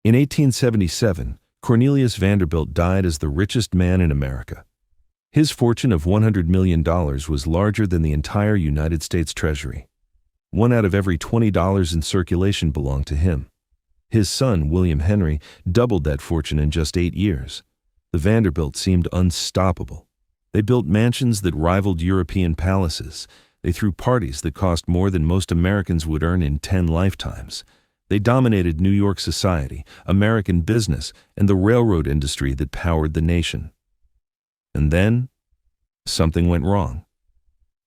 In 1877, Cornelius Vanderbilt died as the richest man in America. His fortune of $100 million was larger than the entire United States Treasury. 1 out of every $20 in circulation belonged to him. His son, William Henry, doubled that fortune in just 8 years. The Vanderbilts seemed unstoppable. They built mansions that rivaled European palaces. They threw parties that cost more than most Americans would earn in 10 lifetimes. They dominated New York society, American business, and the railroad industry that powered the nation. And then, something went wrong.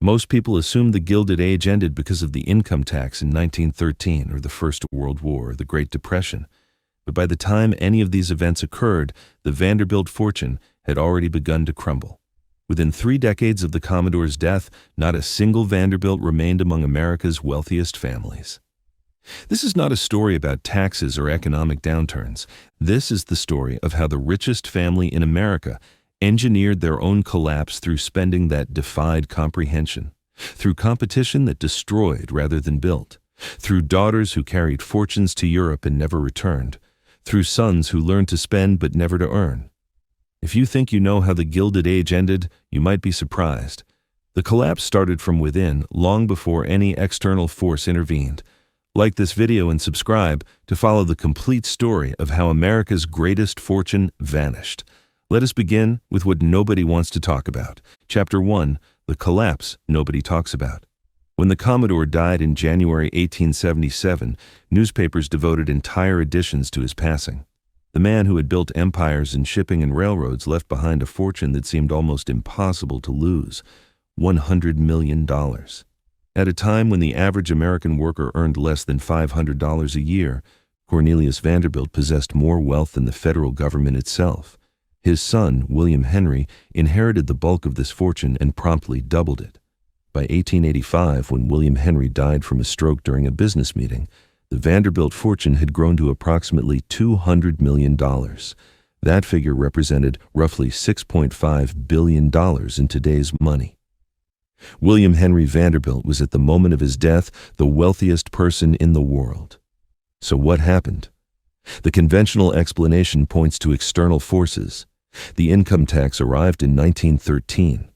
Most people assumed the Gilded Age ended because of the income tax in 1913 or the First World War or the Great Depression. But by the time any of these events occurred, the Vanderbilt fortune had already begun to crumble. Within 3 decades of the Commodore's death, not a single Vanderbilt remained among America's wealthiest families. This is not a story about taxes or economic downturns. This is the story of how the richest family in America engineered their own collapse through spending that defied comprehension, through competition that destroyed rather than built, through daughters who carried fortunes to Europe and never returned, through sons who learned to spend but never to earn. If you think you know how the Gilded Age ended, you might be surprised. The collapse started from within long before any external force intervened. Like this video and subscribe to follow the complete story of how America's greatest fortune vanished. Let us begin with what nobody wants to talk about. Chapter 1, the collapse nobody talks about. When the Commodore died in January 1877, newspapers devoted entire editions to his passing. The man who had built empires in shipping and railroads left behind a fortune that seemed almost impossible to lose, $100 million. At a time when the average American worker earned less than $500 a year, Cornelius Vanderbilt possessed more wealth than the federal government itself. His son, William Henry, inherited the bulk of this fortune and promptly doubled it. By 1885, when William Henry died from a stroke during a business meeting, the Vanderbilt fortune had grown to approximately $200 million. That figure represented roughly $6.5 billion in today's money. William Henry Vanderbilt was at the moment of his death the wealthiest person in the world. So what happened? The conventional explanation points to external forces. The income tax arrived in 1913.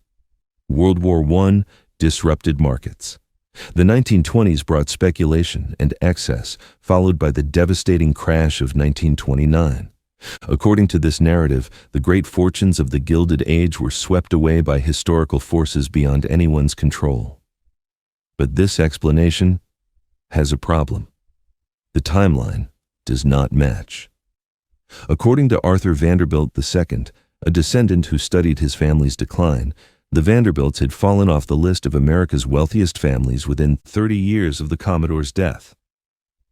World War I disrupted markets. The 1920s brought speculation and excess, followed by the devastating crash of 1929. According to this narrative, the great fortunes of the Gilded Age were swept away by historical forces beyond anyone's control. But this explanation has a problem. The timeline does not match. According to Arthur Vanderbilt II, a descendant who studied his family's decline, the Vanderbilts had fallen off the list of America's wealthiest families within 30 years of the Commodore's death.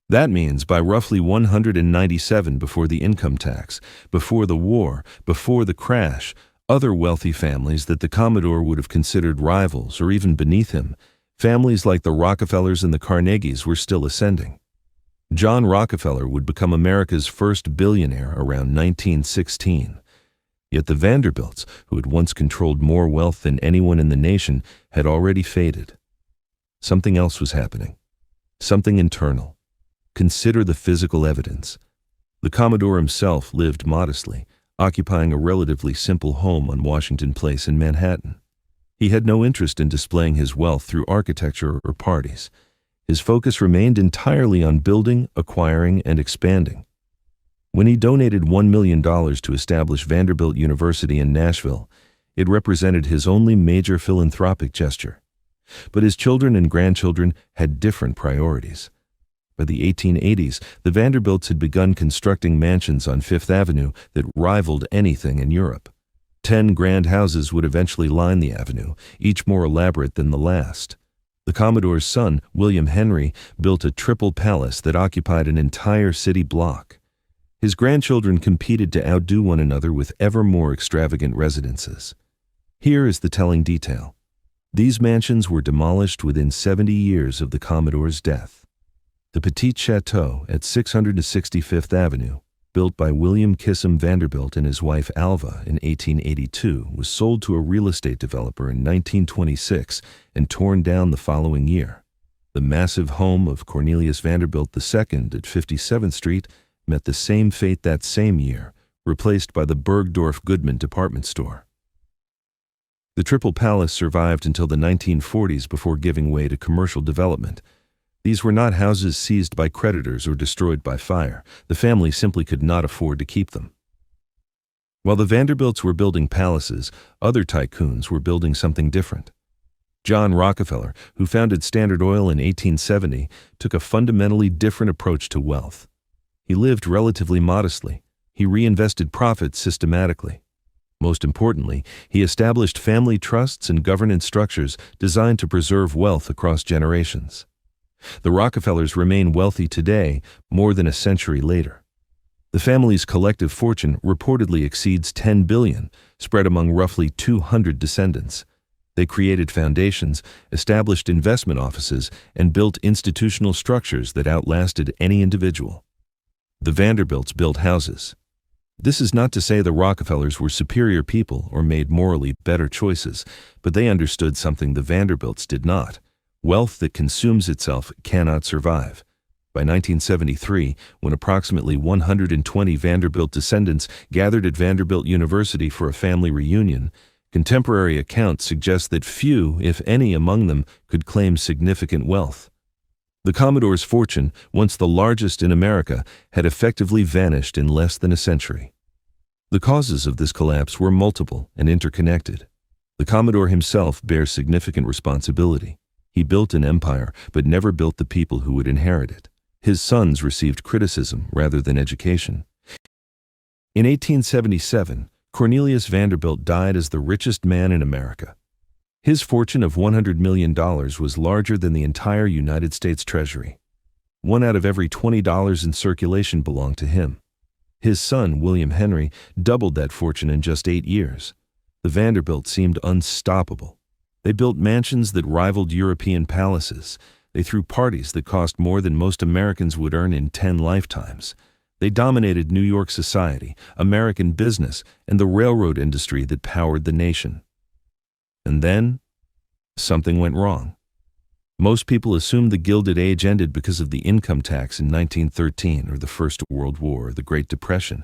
That means by roughly 197 before the income tax, before the war, before the crash, other wealthy families that the Commodore would have considered rivals or even beneath him, families like the Rockefellers and the Carnegies, were still ascending. John Rockefeller would become America's first billionaire around 1916. Yet the Vanderbilts, who had once controlled more wealth than anyone in the nation, had already faded. Something else was happening. Something internal. Consider the physical evidence. The Commodore himself lived modestly, occupying a relatively simple home on Washington Place in Manhattan. He had no interest in displaying his wealth through architecture or parties. His focus remained entirely on building, acquiring, and expanding. When he donated $1 million to establish Vanderbilt University in Nashville, it represented his only major philanthropic gesture. But his children and grandchildren had different priorities. By the 1880s, the Vanderbilts had begun constructing mansions on Fifth Avenue that rivaled anything in Europe. 10 grand houses would eventually line the avenue, each more elaborate than the last. The Commodore's son, William Henry, built a triple palace that occupied an entire city block. His grandchildren competed to outdo one another with ever more extravagant residences. Here is the telling detail. These mansions were demolished within 70 years of the Commodore's death. The Petit Chateau at 665th Avenue, built by William Kissam Vanderbilt and his wife Alva in 1882, was sold to a real estate developer in 1926 and torn down the following year. The massive home of Cornelius Vanderbilt II at 57th Street met the same fate that same year, replaced by the Bergdorf Goodman department store. The Triple Palace survived until the 1940s before giving way to commercial development. These were not houses seized by creditors or destroyed by fire. The family simply could not afford to keep them. While the Vanderbilts were building palaces, other tycoons were building something different. John Rockefeller, who founded Standard Oil in 1870, took a fundamentally different approach to wealth. He lived relatively modestly. He reinvested profits systematically. Most importantly, he established family trusts and governance structures designed to preserve wealth across generations. The Rockefellers remain wealthy today, more than a century later. The family's collective fortune reportedly exceeds $10 billion, spread among roughly 200 descendants. They created foundations, established investment offices, and built institutional structures that outlasted any individual. The Vanderbilts built houses. This is not to say the Rockefellers were superior people or made morally better choices, but they understood something the Vanderbilts did not. Wealth that consumes itself cannot survive. By 1973, when approximately 120 Vanderbilt descendants gathered at Vanderbilt University for a family reunion, contemporary accounts suggest that few, if any, among them could claim significant wealth. The Commodore's fortune, once the largest in America, had effectively vanished in less than a century. The causes of this collapse were multiple and interconnected. The Commodore himself bears significant responsibility. He built an empire, but never built the people who would inherit it. His sons received criticism rather than education. In 1877, Cornelius Vanderbilt died as the richest man in America. His fortune of $100 million was larger than the entire United States Treasury. 1 out of every $20 in circulation belonged to him. His son, William Henry, doubled that fortune in just 8 years. The Vanderbilts seemed unstoppable. They built mansions that rivaled European palaces. They threw parties that cost more than most Americans would earn in 10 lifetimes. They dominated New York society, American business, and the railroad industry that powered the nation. And then, something went wrong. Most people assumed the Gilded Age ended because of the income tax in 1913 or the First World War or the Great Depression.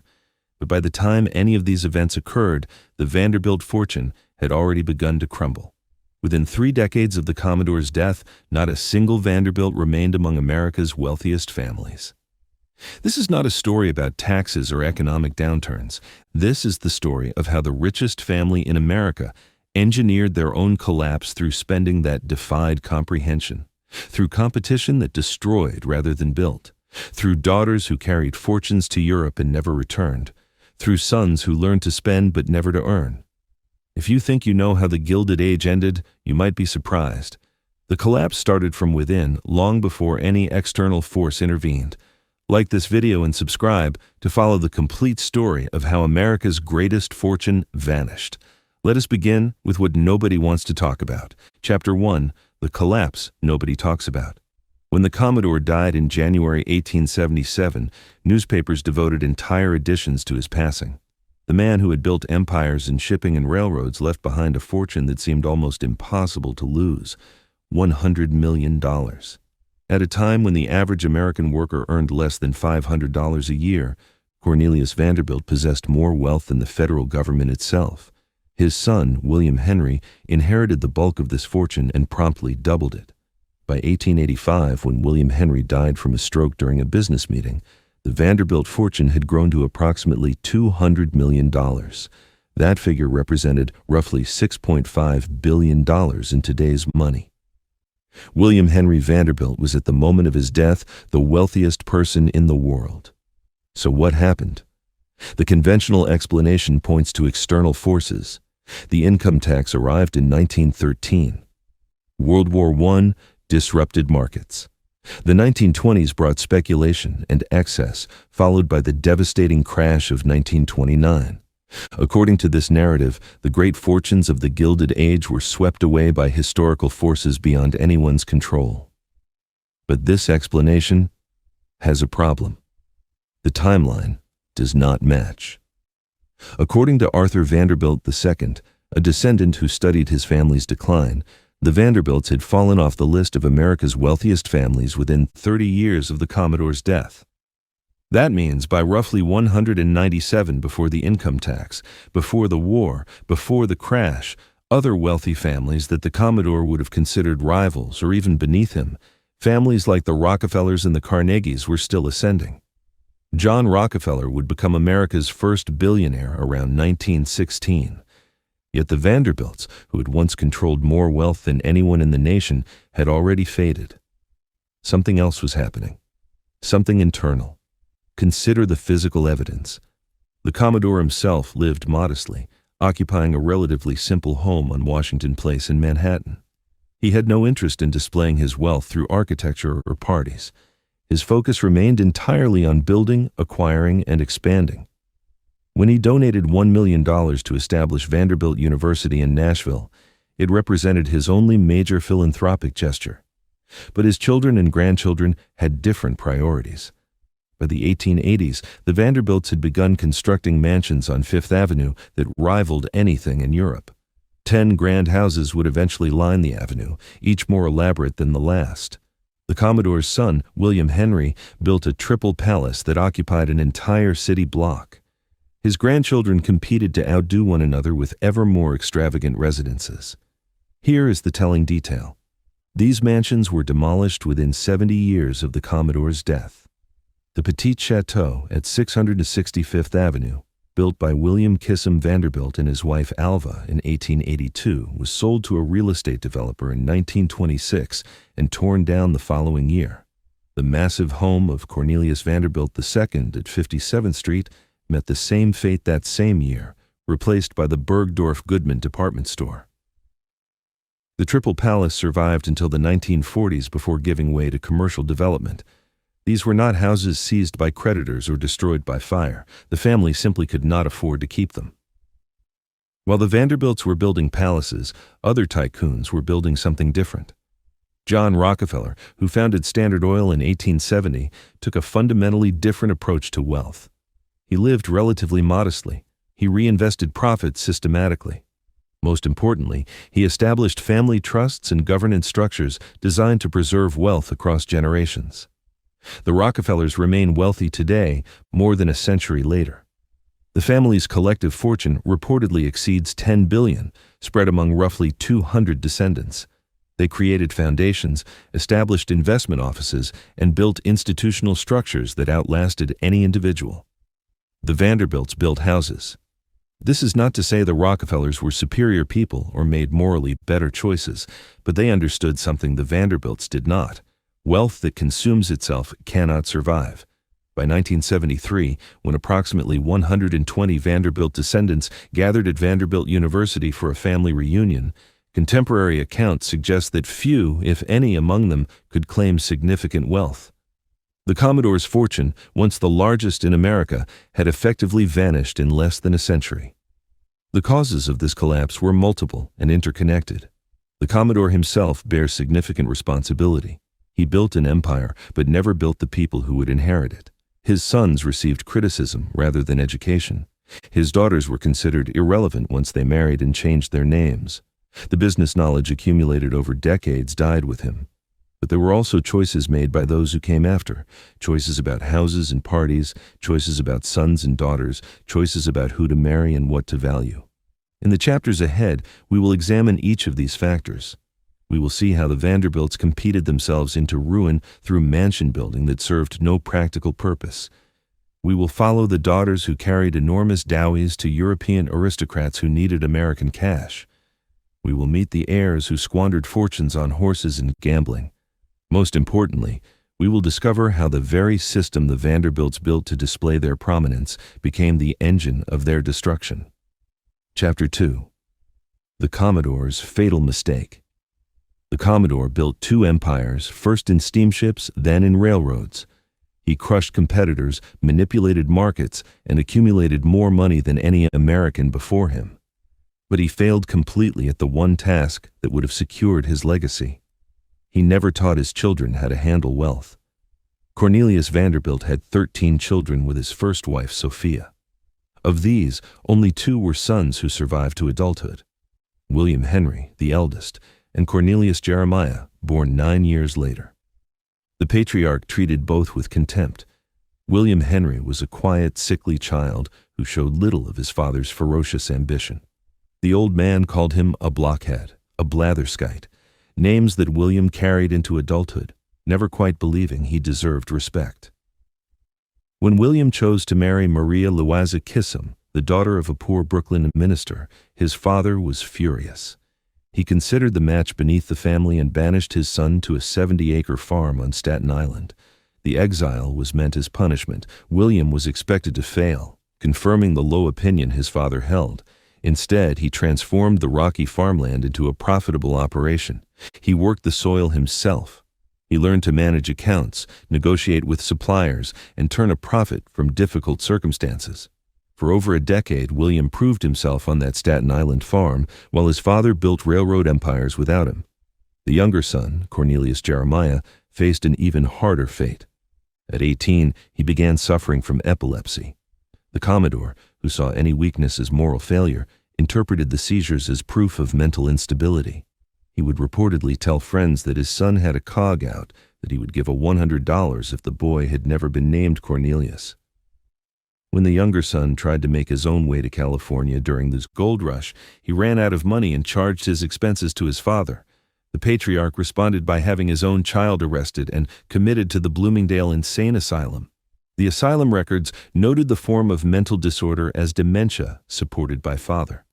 But by the time any of these events occurred, the Vanderbilt fortune had already begun to crumble. Within 3 decades of the Commodore's death, not a single Vanderbilt remained among America's wealthiest families. This is not a story about taxes or economic downturns. This is the story of how the richest family in America engineered their own collapse through spending that defied comprehension, through competition that destroyed rather than built, through daughters who carried fortunes to Europe and never returned, through sons who learned to spend but never to earn. If you think you know how the Gilded Age ended, you might be surprised. The collapse started from within long before any external force intervened. Like this video and subscribe to follow the complete story of how America's greatest fortune vanished. Let us begin with what nobody wants to talk about. Chapter 1, The Collapse Nobody Talks About. When the Commodore died in January 1877, newspapers devoted entire editions to his passing. The man who had built empires in shipping and railroads left behind a fortune that seemed almost impossible to lose, $100 million. At a time when the average American worker earned less than $500 a year, Cornelius Vanderbilt possessed more wealth than the federal government itself. His son, William Henry, inherited the bulk of this fortune and promptly doubled it. By 1885, when William Henry died from a stroke during a business meeting, the Vanderbilt fortune had grown to approximately $200 million. That figure represented roughly $6.5 billion in today's money. William Henry Vanderbilt was at the moment of his death the wealthiest person in the world. So what happened? The conventional explanation points to external forces. The income tax arrived in 1913. World War I disrupted markets. The 1920s brought speculation and excess, followed by the devastating crash of 1929. According to this narrative, the great fortunes of the Gilded Age were swept away by historical forces beyond anyone's control. But this explanation has a problem. The timeline does not match. According to Arthur Vanderbilt II, a descendant who studied his family's decline, the Vanderbilts had fallen off the list of America's wealthiest families within 30 years of the Commodore's death. That means by roughly 197 before the income tax, before the war, before the crash, other wealthy families that the Commodore would have considered rivals or even beneath him, families like the Rockefellers and the Carnegies, were still ascending. John Rockefeller would become America's first billionaire around 1916. Yet the Vanderbilts, who had once controlled more wealth than anyone in the nation, had already faded. Something else was happening. Something internal. Consider the physical evidence. The Commodore himself lived modestly, occupying a relatively simple home on Washington Place in Manhattan. He had no interest in displaying his wealth through architecture or parties. His focus remained entirely on building, acquiring, and expanding. When he donated $1 million to establish Vanderbilt University in Nashville, it represented his only major philanthropic gesture. But his children and grandchildren had different priorities. By the 1880s, the Vanderbilts had begun constructing mansions on Fifth Avenue that rivaled anything in Europe. 10 grand houses would eventually line the avenue, each more elaborate than the last. The Commodore's son, William Henry, built a triple palace that occupied an entire city block. His grandchildren competed to outdo one another with ever more extravagant residences. Here is the telling detail. These mansions were demolished within 70 years of the Commodore's death. The Petit Chateau at 665th Avenue, built by William Kissam Vanderbilt and his wife Alva in 1882, was sold to a real estate developer in 1926 and torn down the following year. The massive home of Cornelius Vanderbilt II at 57th Street met the same fate that same year, replaced by the Bergdorf Goodman department store. The Triple Palace survived until the 1940s before giving way to commercial development. These were not houses seized by creditors or destroyed by fire. The family simply could not afford to keep them. While the Vanderbilts were building palaces, other tycoons were building something different. John Rockefeller, who founded Standard Oil in 1870, took a fundamentally different approach to wealth. He lived relatively modestly. He reinvested profits systematically. Most importantly, he established family trusts and governance structures designed to preserve wealth across generations. The Rockefellers remain wealthy today, more than a century later. The family's collective fortune reportedly exceeds $10 billion, spread among roughly 200 descendants. They created foundations, established investment offices, and built institutional structures that outlasted any individual. The Vanderbilts built houses. This is not to say the Rockefellers were superior people or made morally better choices, but they understood something the Vanderbilts did not. Wealth that consumes itself cannot survive. By 1973, when approximately 120 Vanderbilt descendants gathered at Vanderbilt University for a family reunion, contemporary accounts suggest that few, if any, among them could claim significant wealth. The Commodore's fortune, once the largest in America, had effectively vanished in less than a century. The causes of this collapse were multiple and interconnected. The Commodore himself bears significant responsibility. He built an empire, but never built the people who would inherit it. His sons received criticism rather than education. His daughters were considered irrelevant once they married and changed their names. The business knowledge accumulated over decades died with him. But there were also choices made by those who came after, choices about houses and parties, choices about sons and daughters, choices about who to marry and what to value. In the chapters ahead, we will examine each of these factors. We will see how the Vanderbilts competed themselves into ruin through mansion building that served no practical purpose. We will follow the daughters who carried enormous dowries to European aristocrats who needed American cash. We will meet the heirs who squandered fortunes on horses and gambling. Most importantly, we will discover how the very system the Vanderbilts built to display their prominence became the engine of their destruction. Chapter 2. The Commodore's Fatal Mistake. The Commodore built two empires, first in steamships, then in railroads. He crushed competitors, manipulated markets, and accumulated more money than any American before him. But he failed completely at the one task that would have secured his legacy. He never taught his children how to handle wealth. Cornelius Vanderbilt had 13 children with his first wife, Sophia. Of these, only 2 were sons who survived to adulthood. William Henry, the eldest, and Cornelius Jeremiah, born 9 years later. The patriarch treated both with contempt. William Henry was a quiet, sickly child who showed little of his father's ferocious ambition. The old man called him a blockhead, a blatherskite, names that William carried into adulthood, never quite believing he deserved respect. When William chose to marry Maria Louisa Kissam, the daughter of a poor Brooklyn minister, his father was furious. He considered the match beneath the family and banished his son to a 70-acre farm on Staten Island. The exile was meant as punishment. William was expected to fail, confirming the low opinion his father held. Instead, he transformed the rocky farmland into a profitable operation. He worked the soil himself. He learned to manage accounts, negotiate with suppliers, and turn a profit from difficult circumstances. For over a decade, William proved himself on that Staten Island farm, while his father built railroad empires without him. The younger son, Cornelius Jeremiah, faced an even harder fate. At 18, he began suffering from epilepsy. The Commodore, who saw any weakness as moral failure, interpreted the seizures as proof of mental instability. He would reportedly tell friends that his son had a cog out, that he would give a $100 if the boy had never been named Cornelius. When the younger son tried to make his own way to California during this gold rush, he ran out of money and charged his expenses to his father. The patriarch responded by having his own child arrested and committed to the Bloomingdale Insane Asylum. The asylum records noted the form of mental disorder as dementia, supported by father.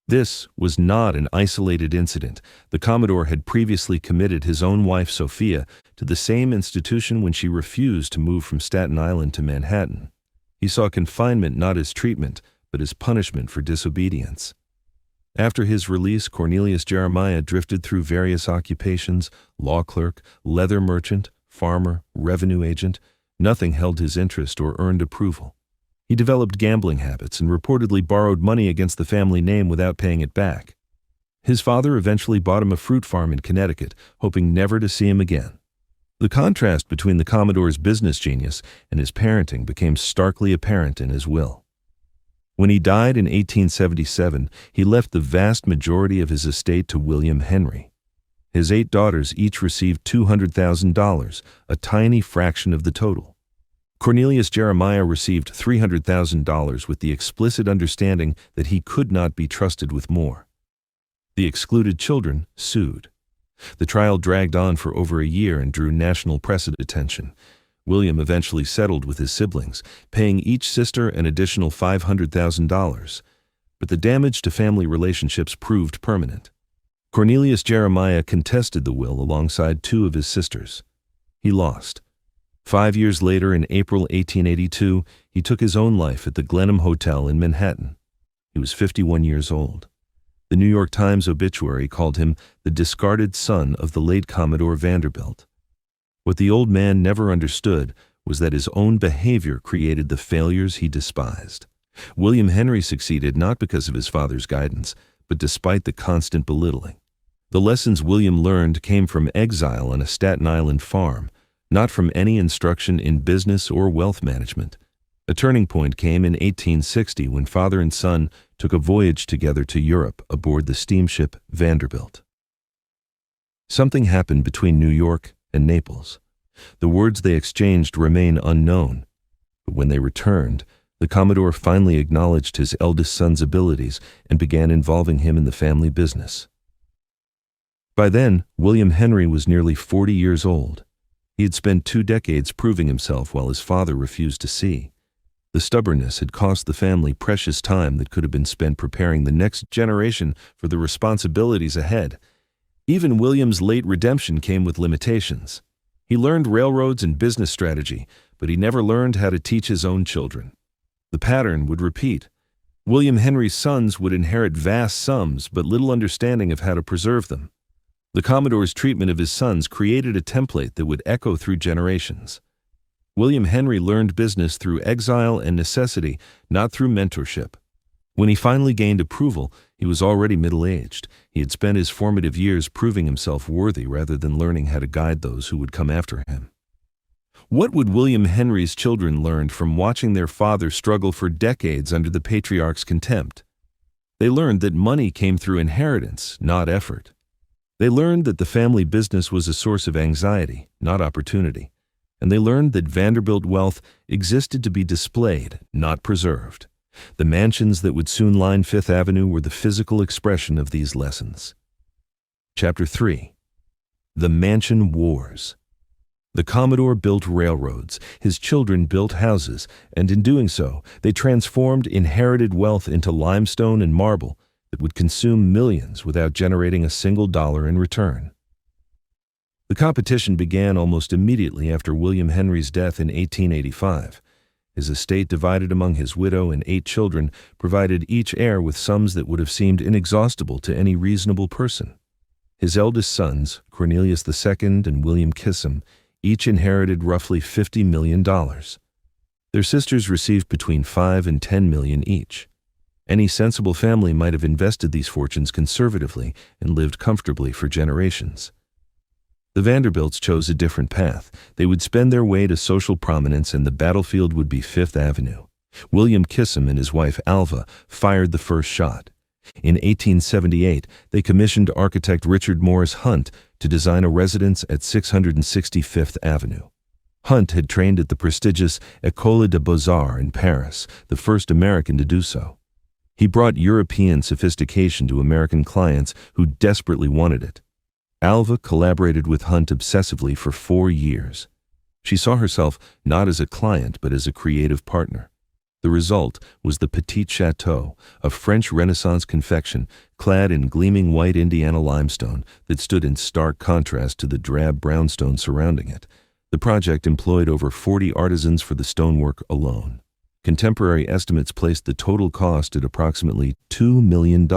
This was not an isolated incident. The Commodore had previously committed his own wife, Sophia, to the same institution when she refused to move from Staten Island to Manhattan. He saw confinement not as treatment, but as punishment for disobedience. After his release, Cornelius Jeremiah drifted through various occupations: law clerk, leather merchant, farmer, revenue agent. Nothing held his interest or earned approval. He developed gambling habits and reportedly borrowed money against the family name without paying it back. His father eventually bought him a fruit farm in Connecticut, hoping never to see him again. The contrast between the Commodore's business genius and his parenting became starkly apparent in his will. When he died in 1877, he left the vast majority of his estate to William Henry. His 8 daughters each received $200,000, a tiny fraction of the total. Cornelius Jeremiah received $300,000 with the explicit understanding that he could not be trusted with more. The excluded children sued. The trial dragged on for over a year and drew national press attention. William eventually settled with his siblings, paying each sister an additional $500,000. But the damage to family relationships proved permanent. Cornelius Jeremiah contested the will alongside 2 of his sisters. He lost. 5 years later, in April 1882, he took his own life at the Glenham Hotel in Manhattan. He was 51 years old. The New York Times obituary called him the discarded son of the late Commodore Vanderbilt. What the old man never understood was that his own behavior created the failures he despised. William Henry succeeded not because of his father's guidance, but despite the constant belittling. The lessons William learned came from exile on a Staten Island farm, not from any instruction in business or wealth management. A turning point came in 1860 when father and son took a voyage together to Europe aboard the steamship Vanderbilt. Something happened between New York and Naples. The words they exchanged remain unknown, but when they returned, the Commodore finally acknowledged his eldest son's abilities and began involving him in the family business. By then, William Henry was nearly 40 years old. He had spent 2 decades proving himself while his father refused to see. The stubbornness had cost the family precious time that could have been spent preparing the next generation for the responsibilities ahead. Even William's late redemption came with limitations. He learned railroads and business strategy, but he never learned how to teach his own children. The pattern would repeat. William Henry's sons would inherit vast sums but little understanding of how to preserve them. The Commodore's treatment of his sons created a template that would echo through generations. William Henry learned business through exile and necessity, not through mentorship. When he finally gained approval, he was already middle-aged. He had spent his formative years proving himself worthy rather than learning how to guide those who would come after him. What would William Henry's children learn from watching their father struggle for decades under the patriarch's contempt? They learned that money came through inheritance, not effort. They learned that the family business was a source of anxiety, not opportunity. and they learned that Vanderbilt wealth existed to be displayed, not preserved. The mansions that would soon line Fifth Avenue were the physical expression of these lessons. Chapter 3. The Mansion Wars. The Commodore built railroads, his children built houses, and in doing so, they transformed inherited wealth into limestone and marble that would consume millions without generating a single dollar in return. The competition began almost immediately after William Henry's death in 1885. His estate, divided among his widow and 8 children, provided each heir with sums that would have seemed inexhaustible to any reasonable person. His eldest sons, Cornelius II and William Kissam, each inherited roughly $50 million. Their sisters received between $5 and $10 million each. Any sensible family might have invested these fortunes conservatively and lived comfortably for generations. The Vanderbilts chose a different path. They would spend their way to social prominence, and the battlefield would be Fifth Avenue. William Kissam and his wife Alva fired the first shot. In 1878, they commissioned architect Richard Morris Hunt to design a residence at 660 Fifth Avenue. Hunt had trained at the prestigious École des Beaux-Arts in Paris, the first American to do so. He brought European sophistication to American clients who desperately wanted it. Alva collaborated with Hunt obsessively for 4 years. She saw herself not as a client but as a creative partner. The result was the Petit Chateau, a French Renaissance confection clad in gleaming white Indiana limestone that stood in stark contrast to the drab brownstone surrounding it. The project employed over 40 artisans for the stonework alone. Contemporary estimates placed the total cost at approximately $2 million,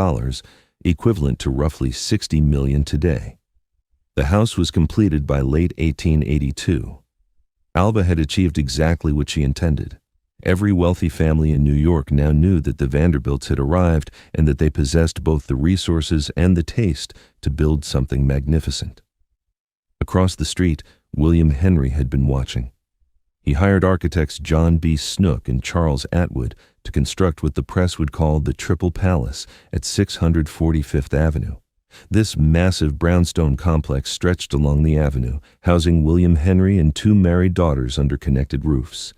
equivalent to roughly $60 million today. The house was completed by late 1882. Alva had achieved exactly what she intended. Every wealthy family in New York now knew that the Vanderbilts had arrived and that they possessed both the resources and the taste to build something magnificent. Across the street, William Henry had been watching. He hired architects John B. Snook and Charles Atwood to construct what the press would call the Triple Palace at 640 Fifth Avenue. This massive brownstone complex stretched along the avenue, housing William Henry and 2 married daughters under connected roofs.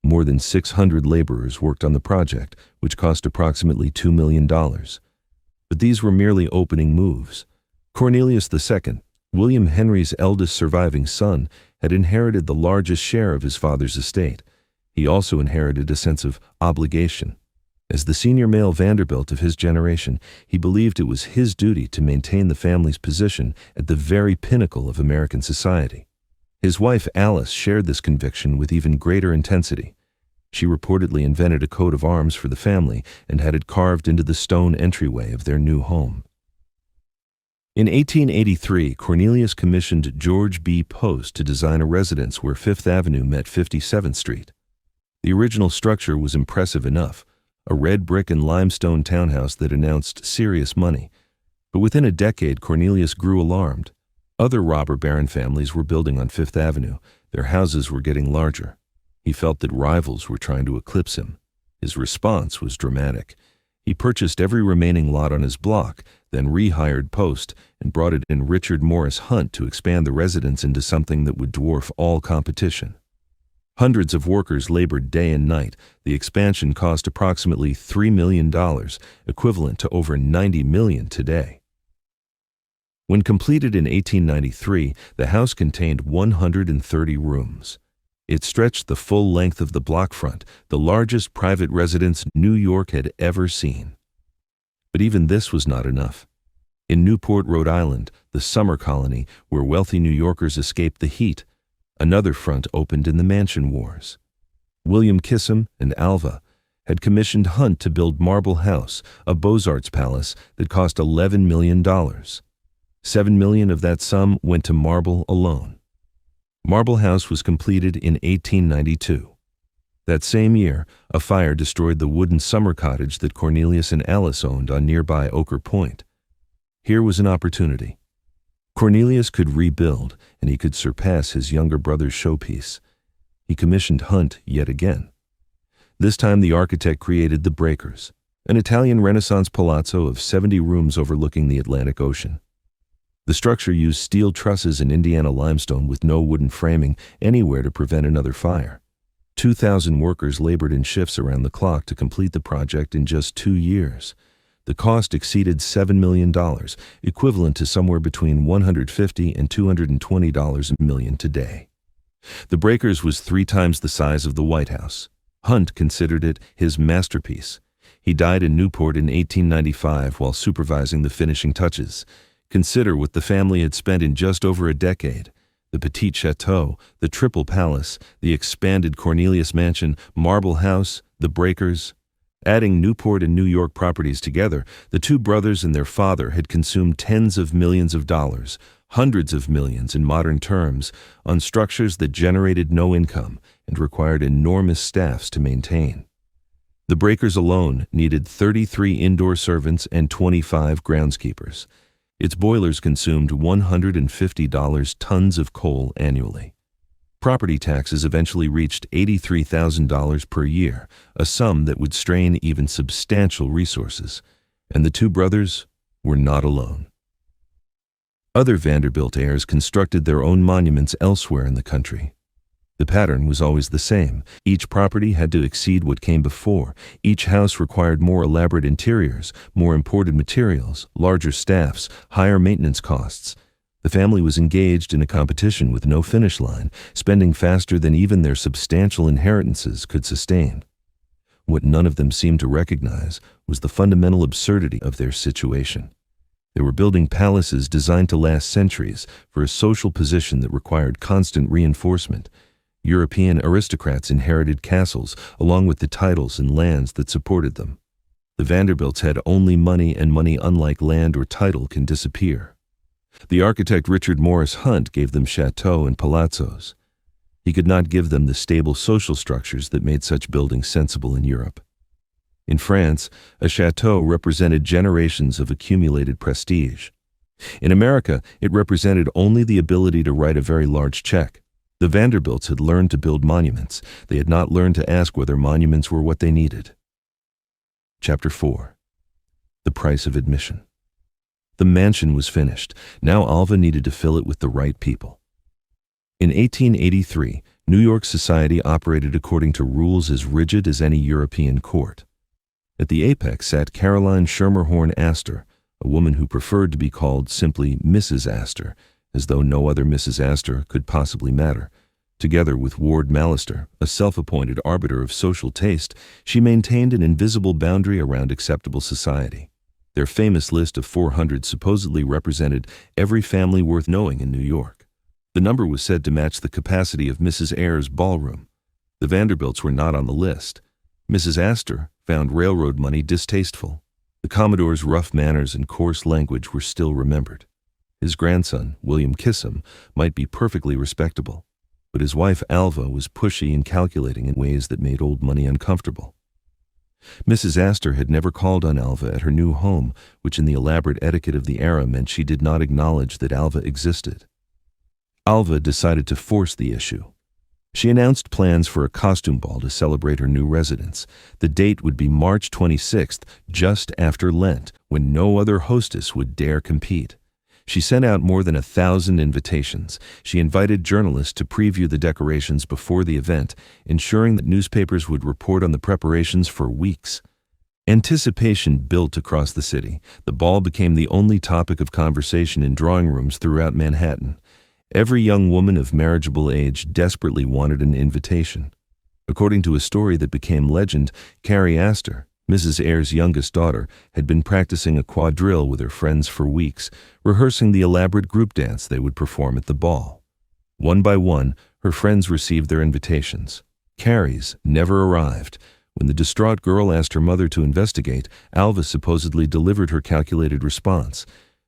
More than 600 laborers worked on the project, which cost approximately $2 million. But these were merely opening moves. Cornelius II, William Henry's eldest surviving son, had inherited the largest share of his father's estate. He also inherited a sense of obligation. As the senior male Vanderbilt of his generation, he believed it was his duty to maintain the family's position at the very pinnacle of American society. His wife Alice shared this conviction with even greater intensity. She reportedly invented a coat of arms for the family and had it carved into the stone entryway of their new home. In 1883, Cornelius commissioned George B. Post to design a residence where Fifth Avenue met 57th Street. The original structure was impressive enough, a red brick and limestone townhouse that announced serious money. But within a decade, Cornelius grew alarmed. Other robber baron families were building on Fifth Avenue. Their houses were getting larger. He felt that rivals were trying to eclipse him. His response was dramatic. He purchased every remaining lot on his block, then rehired Post and brought in Richard Morris Hunt to expand the residence into something that would dwarf all competition. Hundreds of workers labored day and night. The expansion cost approximately $3 million, equivalent to over $90 million today. When completed in 1893, the house contained 130 rooms. It stretched the full length of the block front, the largest private residence New York had ever seen. But even this was not enough. In Newport, Rhode Island, the summer colony where wealthy New Yorkers escaped the heat, another front opened in the Mansion Wars. William Kissam and Alva had commissioned Hunt to build Marble House, a Beaux-Arts palace that cost $11 million. $7 million of that sum went to marble alone. Marble House was completed in 1892. That same year, a fire destroyed the wooden summer cottage that Cornelius and Alice owned on nearby Ochre Point. Here was an opportunity. Cornelius could rebuild, and he could surpass his younger brother's showpiece. He commissioned Hunt yet again. This time the architect created the Breakers, an Italian Renaissance palazzo of 70 rooms overlooking the Atlantic Ocean. The structure used steel trusses and Indiana limestone with no wooden framing anywhere to prevent another fire. 2,000 workers labored in shifts around the clock to complete the project in just 2 years. The cost exceeded $7 million, equivalent to somewhere between $150 and $220 a million today. The Breakers was 3 times the size of the White House. Hunt considered it his masterpiece. He died in Newport in 1895 while supervising the finishing touches. Consider what the family had spent in just over a decade. The Petit Chateau, the Triple Palace, the expanded Cornelius Mansion, Marble House, the Breakers. Adding Newport and New York properties together, the 2 brothers and their father had consumed tens of millions of dollars, hundreds of millions in modern terms, on structures that generated no income and required enormous staffs to maintain. The Breakers alone needed 33 indoor servants and 25 groundskeepers. Its boilers consumed 150 tons of coal annually. Property taxes eventually reached $83,000 per year, a sum that would strain even substantial resources. And the 2 brothers were not alone. Other Vanderbilt heirs constructed their own monuments elsewhere in the country. The pattern was always the same. Each property had to exceed what came before. Each house required more elaborate interiors, more imported materials, larger staffs, higher maintenance costs. The family was engaged in a competition with no finish line, spending faster than even their substantial inheritances could sustain. What none of them seemed to recognize was the fundamental absurdity of their situation. They were building palaces designed to last centuries for a social position that required constant reinforcement. European aristocrats inherited castles along with the titles and lands that supported them. The Vanderbilts had only money, and money, unlike land or title, can disappear. The architect Richard Morris Hunt gave them chateaux and palazzos. He could not give them the stable social structures that made such buildings sensible in Europe. In France, a chateau represented generations of accumulated prestige. In America, it represented only the ability to write a very large check. The Vanderbilts had learned to build monuments. They had not learned to ask whether monuments were what they needed. Chapter 4. The Price of Admission. The mansion was finished. Now Alva needed to fill it with the right people. In 1883, New York society operated according to rules as rigid as any European court. At the apex sat Caroline Schermerhorn Astor, a woman who preferred to be called simply Mrs. Astor, as though no other Mrs. Astor could possibly matter. Together with Ward Mallister, a self-appointed arbiter of social taste, she maintained an invisible boundary around acceptable society. Their famous list of 400 supposedly represented every family worth knowing in New York. The number was said to match the capacity of Mrs. Ayer's ballroom. The Vanderbilts were not on the list. Mrs. Astor found railroad money distasteful. The Commodore's rough manners and coarse language were still remembered. His grandson, William Kissam, might be perfectly respectable, but his wife Alva was pushy and calculating in ways that made old money uncomfortable. Mrs. Astor had never called on Alva at her new home, which in the elaborate etiquette of the era meant she did not acknowledge that Alva existed. Alva decided to force the issue. She announced plans for a costume ball to celebrate her new residence. The date would be March 26th, just after Lent, when no other hostess would dare compete. She sent out more than 1,000 invitations. She invited journalists to preview the decorations before the event, ensuring that newspapers would report on the preparations for weeks. Anticipation built across the city. The ball became the only topic of conversation in drawing rooms throughout Manhattan. Every young woman of marriageable age desperately wanted an invitation. According to a story that became legend, Carrie Astor, Mrs. Ayer's youngest daughter, had been practicing a quadrille with her friends for weeks, rehearsing the elaborate group dance they would perform at the ball. One by one, her friends received their invitations. Carrie's never arrived. When the distraught girl asked her mother to investigate, Alva supposedly delivered her calculated response.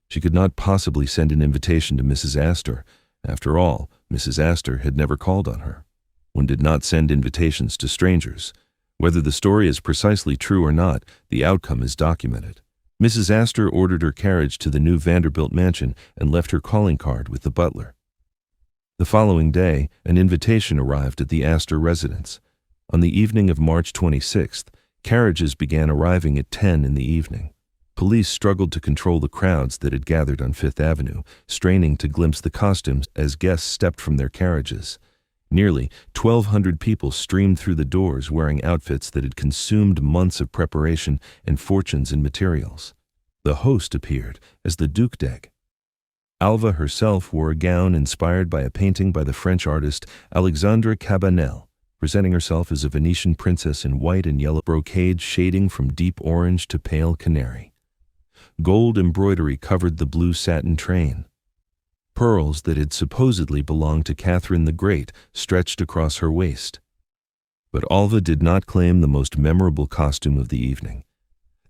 She could not possibly send an invitation to Mrs. Astor. After all, Mrs. Astor had never called on her. One did not send invitations to strangers. Whether the story is precisely true or not, the outcome is documented. Mrs. Astor ordered her carriage to the new Vanderbilt mansion and left her calling card with the butler. The following day, an invitation arrived at the Astor residence. On the evening of March 26th, carriages began arriving at 10 in the evening. Police struggled to control the crowds that had gathered on Fifth Avenue, straining to glimpse the costumes as guests stepped from their carriages. Nearly 1,200 people streamed through the doors wearing outfits that had consumed months of preparation and fortunes in materials. The host appeared as the Duc d'Eg. Alva herself wore a gown inspired by a painting by the French artist Alexandre Cabanel, presenting herself as a Venetian princess in white and yellow brocade shading from deep orange to pale canary. Gold embroidery covered the blue satin train. Pearls that had supposedly belonged to Catherine the Great stretched across her waist. But Alva did not claim the most memorable costume of the evening.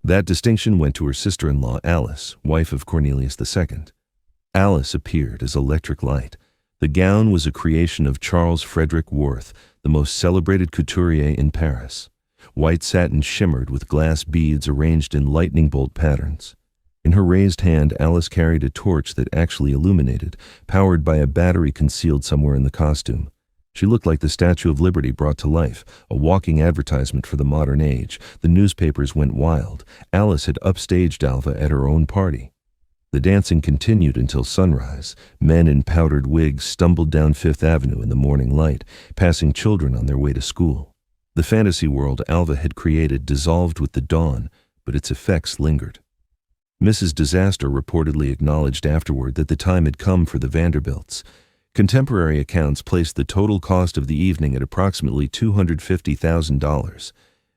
That distinction went to her sister-in-law Alice, wife of Cornelius II. Alice appeared as electric light. The gown was a creation of Charles Frederick Worth, the most celebrated couturier in Paris. White satin shimmered with glass beads arranged in lightning bolt patterns. In her raised hand, Alice carried a torch that actually illuminated, powered by a battery concealed somewhere in the costume. She looked like the Statue of Liberty brought to life, a walking advertisement for the modern age. The newspapers went wild. Alice had upstaged Alva at her own party. The dancing continued until sunrise. Men in powdered wigs stumbled down Fifth Avenue in the morning light, passing children on their way to school. The fantasy world Alva had created dissolved with the dawn, but its effects lingered. Mrs. Disaster reportedly acknowledged afterward that the time had come for the Vanderbilts. Contemporary accounts placed the total cost of the evening at approximately $250,000.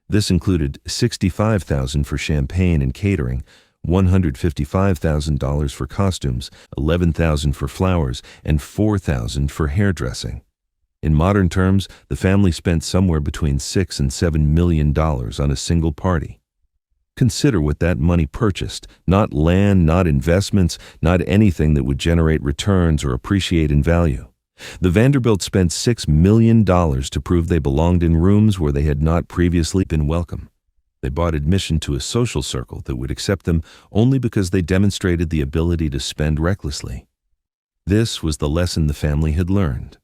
This included $65,000 for champagne and catering, $155,000 for costumes, $11,000 for flowers, and $4,000 for hairdressing. In modern terms, the family spent somewhere between $6 and $7 million on a single party. Consider what that money purchased: not land, not investments, not anything that would generate returns or appreciate in value. The Vanderbilts spent $6 million to prove they belonged in rooms where they had not previously been welcome. They bought admission to a social circle that would accept them only because they demonstrated the ability to spend recklessly. This was the lesson the family had learned.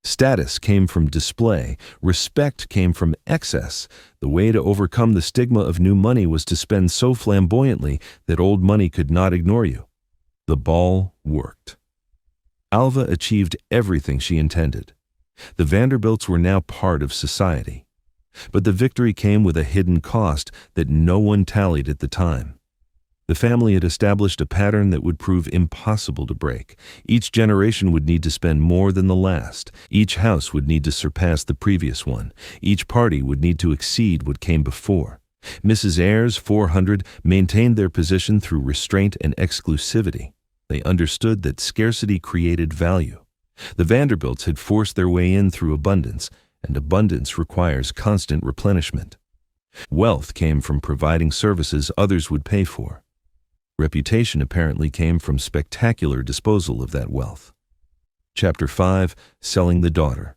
Status came from display. Respect came from excess. The way to overcome the stigma of new money was to spend so flamboyantly that old money could not ignore you. The ball worked. Alva achieved everything she intended. The Vanderbilts were now part of society. But the victory came with a hidden cost that no one tallied at the time. The family had established a pattern that would prove impossible to break. Each generation would need to spend more than the last. Each house would need to surpass the previous one. Each party would need to exceed what came before. Mrs. Ayres, 400, maintained their position through restraint and exclusivity. They understood that scarcity created value. The Vanderbilts had forced their way in through abundance, and abundance requires constant replenishment. Wealth came from providing services others would pay for. Reputation apparently came from spectacular disposal of that wealth. Chapter 5: Selling the Daughter.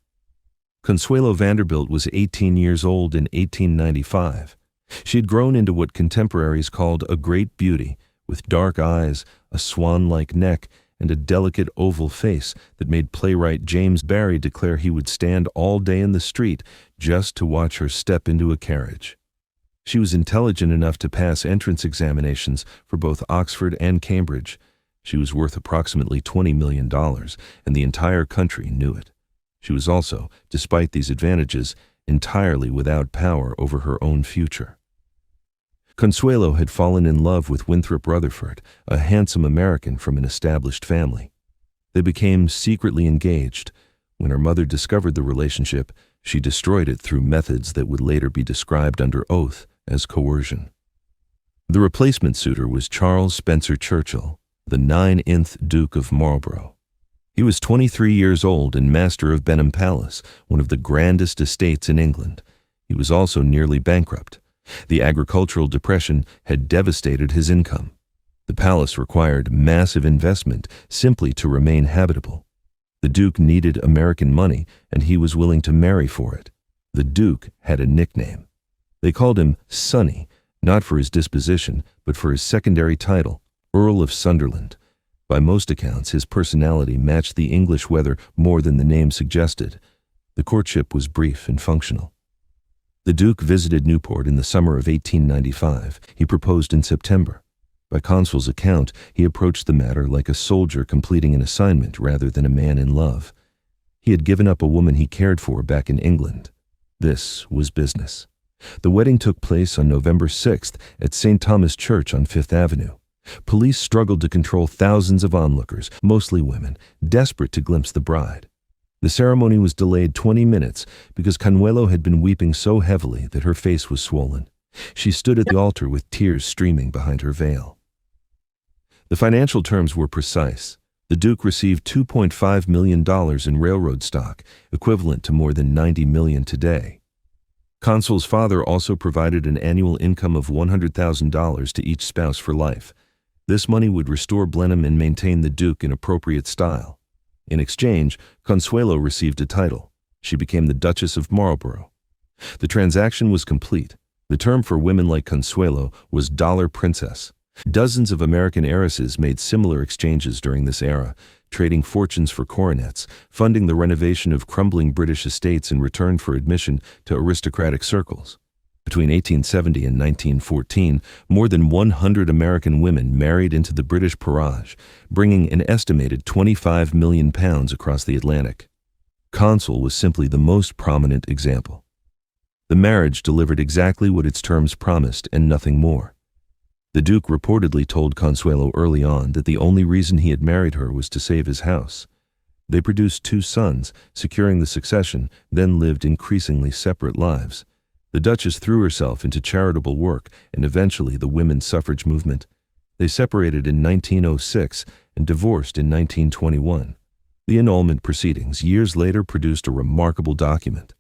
Consuelo Vanderbilt was 18 years old in 1895. She had grown into what contemporaries called a great beauty, with dark eyes, a swan-like neck, and a delicate oval face that made playwright James Barrie declare he would stand all day in the street just to watch her step into a carriage. She was intelligent enough to pass entrance examinations for both Oxford and Cambridge. She was worth approximately $20 million, and the entire country knew it. She was also, despite these advantages, entirely without power over her own future. Consuelo had fallen in love with Winthrop Rutherford, a handsome American from an established family. They became secretly engaged. When her mother discovered the relationship, she destroyed it through methods that would later be described under oath as coercion. The replacement suitor was Charles Spencer Churchill, the 9th Duke of Marlborough. He was 23 years old and master of Benham Palace, one of the grandest estates in England. He was also nearly bankrupt. The agricultural depression had devastated his income. The palace required massive investment simply to remain habitable. The Duke needed American money, and he was willing to marry for it. The Duke had a nickname. They called him Sonny, not for his disposition, but for his secondary title, Earl of Sunderland. By most accounts, his personality matched the English weather more than the name suggested. The courtship was brief and functional. The Duke visited Newport in the summer of 1895. He proposed in September. By Consul's account, he approached the matter like a soldier completing an assignment rather than a man in love. He had given up a woman he cared for back in England. This was business. The wedding took place on November 6th at St. Thomas Church on Fifth Avenue. Police struggled to control thousands of onlookers, mostly women, desperate to glimpse the bride. The ceremony was delayed 20 minutes because Consuelo had been weeping so heavily that her face was swollen. She stood at the altar with tears streaming behind her veil. The financial terms were precise. The Duke received $2.5 million in railroad stock, equivalent to more than $90 million today. Consul's father also provided an annual income of $100,000 to each spouse for life. This money would restore Blenheim and maintain the Duke in appropriate style. In exchange, Consuelo received a title. She became the Duchess of Marlborough. The transaction was complete. The term for women like Consuelo was dollar princess. Dozens of American heiresses made similar exchanges during this era, trading fortunes for coronets, funding the renovation of crumbling British estates in return for admission to aristocratic circles. Between 1870 and 1914, more than 100 American women married into the British peerage, bringing an estimated £25 million across the Atlantic. Consul was simply the most prominent example. The marriage delivered exactly what its terms promised and nothing more. The Duke reportedly told Consuelo early on that the only reason he had married her was to save his house. They produced 2 sons, securing the succession, then lived increasingly separate lives. The Duchess threw herself into charitable work and eventually the women's suffrage movement. They separated in 1906 and divorced in 1921. The annulment proceedings years later produced a remarkable document.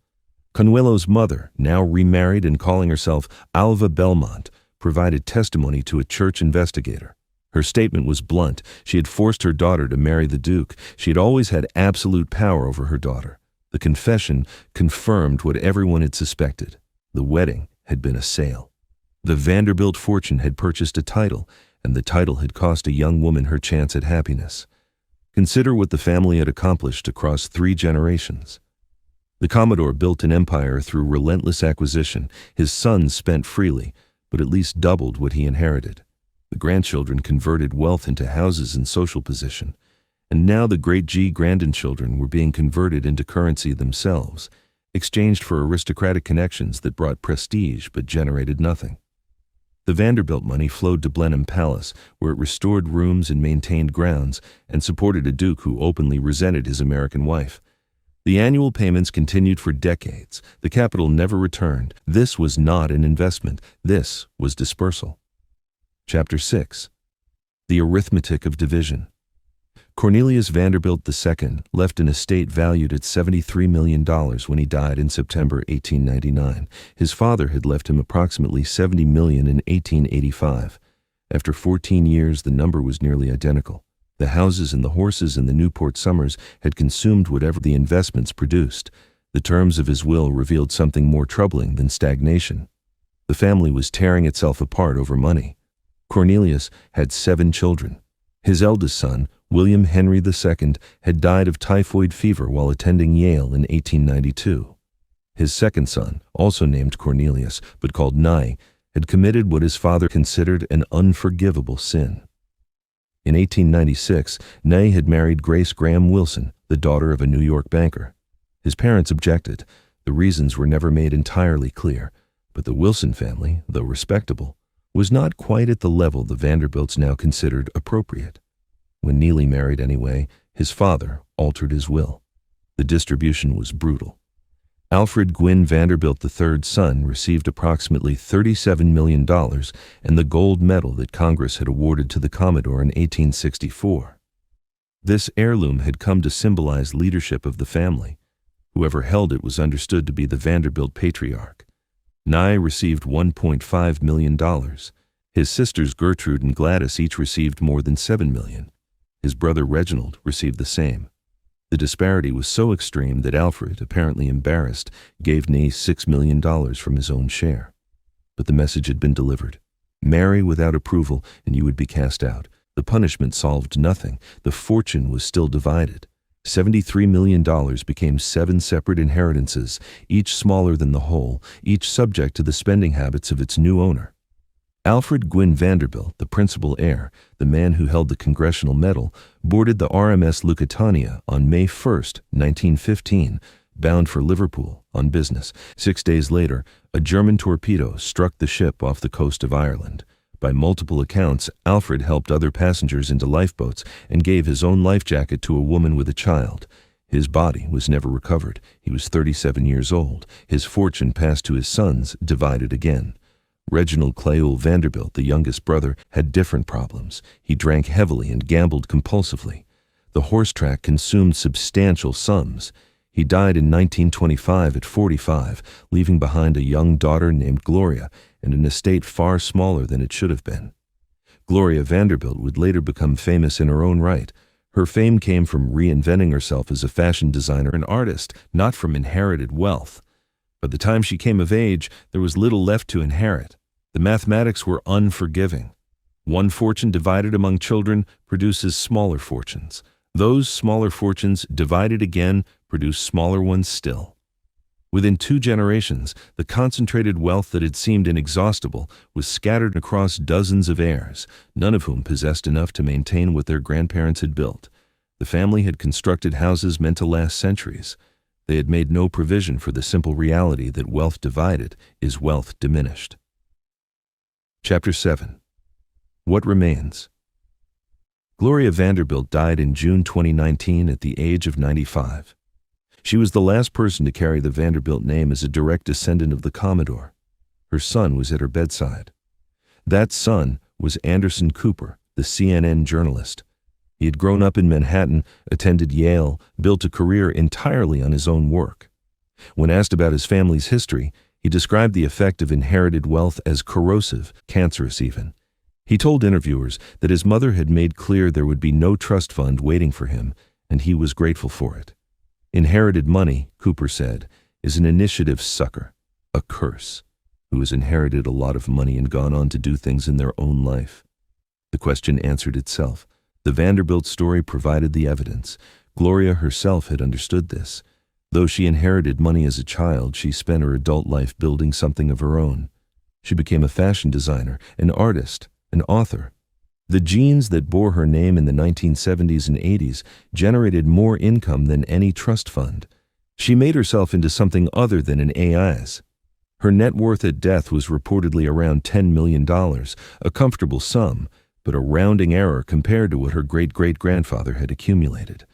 Consuelo's mother, now remarried and calling herself Alva Belmont, provided testimony to a church investigator. Her statement was blunt. She had forced her daughter to marry the Duke. She had always had absolute power over her daughter. The confession confirmed what everyone had suspected. The wedding had been a sale. The Vanderbilt fortune had purchased a title, and the title had cost a young woman her chance at happiness. Consider what the family had accomplished across 3 generations. The Commodore built an empire through relentless acquisition. His sons spent freely, but at least doubled what he inherited. The grandchildren converted wealth into houses and social position. And now the great grandchildren were being converted into currency themselves, exchanged for aristocratic connections that brought prestige but generated nothing. The Vanderbilt money flowed to Blenheim Palace, where it restored rooms and maintained grounds, and supported a duke who openly resented his American wife. The annual payments continued for decades. The capital never returned. This was not an investment. This was dispersal. Chapter 6. The Arithmetic of Division. Cornelius Vanderbilt II left an estate valued at $73 million when he died in September 1899. His father had left him approximately $70 million in 1885. After 14 years, the number was nearly identical. The houses and the horses in the Newport summers had consumed whatever the investments produced. The terms of his will revealed something more troubling than stagnation. The family was tearing itself apart over money. Cornelius had 7 children. His eldest son, William Henry II, had died of typhoid fever while attending Yale in 1892. His second son, also named Cornelius but called Nye, had committed what his father considered an unforgivable sin. In 1896, Nye had married Grace Graham Wilson, the daughter of a New York banker. His parents objected. The reasons were never made entirely clear, but the Wilson family, though respectable, was not quite at the level the Vanderbilts now considered appropriate. When Neely married anyway, his father altered his will. The distribution was brutal. Alfred Gwynn Vanderbilt III's son received approximately $37 million and the gold medal that Congress had awarded to the Commodore in 1864. This heirloom had come to symbolize leadership of the family. Whoever held it was understood to be the Vanderbilt patriarch. Nye received $1.5 million. His sisters Gertrude and Gladys each received more than $7 million. His brother Reginald received the same. The disparity was so extreme that Alfred, apparently embarrassed, gave Nye $6 million from his own share. But the message had been delivered. Marry without approval and you would be cast out. The punishment solved nothing. The fortune was still divided. $73 million became 7 separate inheritances, each smaller than the whole, each subject to the spending habits of its new owner. Alfred Gwynne Vanderbilt, the principal heir, the man who held the Congressional Medal, boarded the RMS Lusitania on May 1, 1915, bound for Liverpool on business. 6 days later, a German torpedo struck the ship off the coast of Ireland. By multiple accounts, Alfred helped other passengers into lifeboats and gave his own life jacket to a woman with a child. His body was never recovered. He was 37 years old. His fortune passed to his sons, divided again. Reginald Clayule Vanderbilt, the youngest brother, had different problems. He drank heavily and gambled compulsively. The horse track consumed substantial sums. He died in 1925 at 45, leaving behind a young daughter named Gloria and an estate far smaller than it should have been. Gloria Vanderbilt would later become famous in her own right. Her fame came from reinventing herself as a fashion designer and artist, not from inherited wealth. By the time she came of age, there was little left to inherit. The mathematics were unforgiving. One fortune divided among children produces smaller fortunes. Those smaller fortunes divided again produce smaller ones still. Within 2 generations, the concentrated wealth that had seemed inexhaustible was scattered across dozens of heirs, none of whom possessed enough to maintain what their grandparents had built. The family had constructed houses meant to last centuries. They had made no provision for the simple reality that wealth divided is wealth diminished. Chapter 7. What Remains? Gloria Vanderbilt died in June 2019 at the age of 95. She was the last person to carry the Vanderbilt name as a direct descendant of the Commodore. Her son was at her bedside. That son was Anderson Cooper, the CNN journalist. He had grown up in Manhattan, attended Yale, built a career entirely on his own work. When asked about his family's history, he described the effect of inherited wealth as corrosive, cancerous even. He told interviewers that his mother had made clear there would be no trust fund waiting for him, and he was grateful for it. Inherited money, Cooper said, is an initiative sucker, a curse, who has inherited a lot of money and gone on to do things in their own life. The question answered itself. The Vanderbilt story provided the evidence. Gloria herself had understood this. Though she inherited money as a child, she spent her adult life building something of her own. She became a fashion designer, an artist, an author. The genes that bore her name in the 1970s and 80s generated more income than any trust fund. She made herself into something other than an AIs. Her net worth at death was reportedly around $10 million, a comfortable sum, but a rounding error compared to what her great-great-grandfather had accumulated.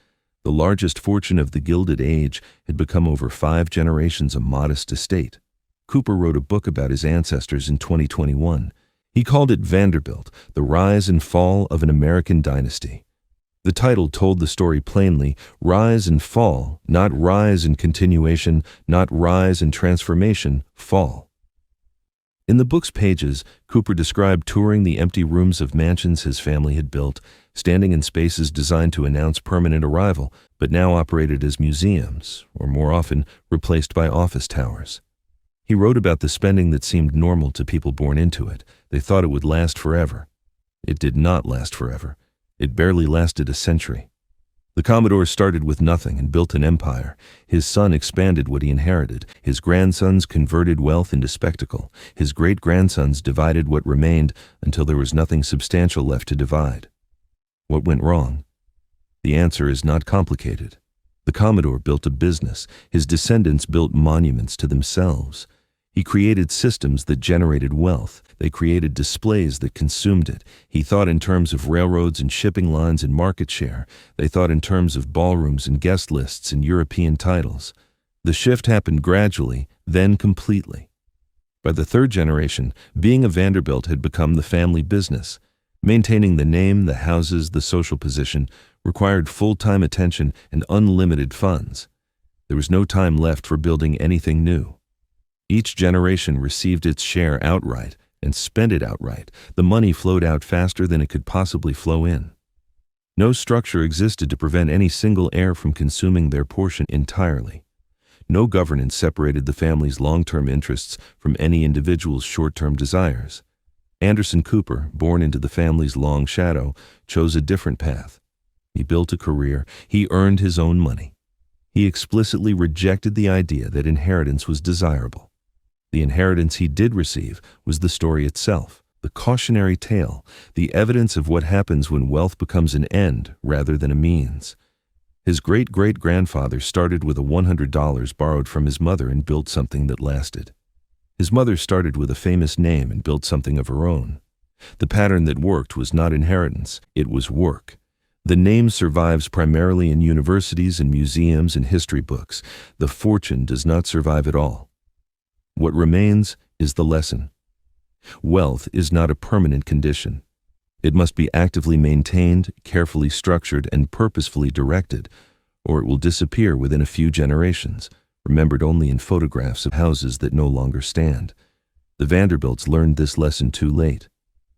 The largest fortune of the Gilded Age had become over 5 generations a modest estate. Cooper wrote a book about his ancestors in 2021. He called it Vanderbilt, The Rise and Fall of an American Dynasty. The title told the story plainly: rise and fall, not rise and continuation, not rise and transformation, fall. In the book's pages, Cooper described touring the empty rooms of mansions his family had built, standing in spaces designed to announce permanent arrival, but now operated as museums, or more often, replaced by office towers. He wrote about the spending that seemed normal to people born into it. They thought it would last forever. It did not last forever. It barely lasted a century. The Commodore started with nothing and built an empire. His son expanded what he inherited. His grandsons converted wealth into spectacle. His great-grandsons divided what remained until there was nothing substantial left to divide. What went wrong? The answer is not complicated. The Commodore built a business. His descendants built monuments to themselves. He created systems that generated wealth. They created displays that consumed it. He thought in terms of railroads and shipping lines and market share. They thought in terms of ballrooms and guest lists and European titles. The shift happened gradually, then completely. By the 3rd generation, being a Vanderbilt had become the family business. Maintaining the name, the houses, the social position required full-time attention and unlimited funds. There was no time left for building anything new. Each generation received its share outright and spent it outright. The money flowed out faster than it could possibly flow in. No structure existed to prevent any single heir from consuming their portion entirely. No governance separated the family's long-term interests from any individual's short-term desires. Anderson Cooper, born into the family's long shadow, chose a different path. He built a career. He earned his own money. He explicitly rejected the idea that inheritance was desirable. The inheritance he did receive was the story itself, The cautionary tale, the evidence of what happens when wealth becomes an end rather than a means. His great-great-grandfather started with $100 borrowed from his mother and built something that lasted. His mother started with a famous name and built something of her own. The pattern that worked was not inheritance, it was work. The name survives primarily in universities and museums and history books. The fortune does not survive at all. What remains is the lesson. Wealth is not a permanent condition. It must be actively maintained, carefully structured, and purposefully directed, or it will disappear within a few generations, remembered only in photographs of houses that no longer stand. The Vanderbilts learned this lesson too late.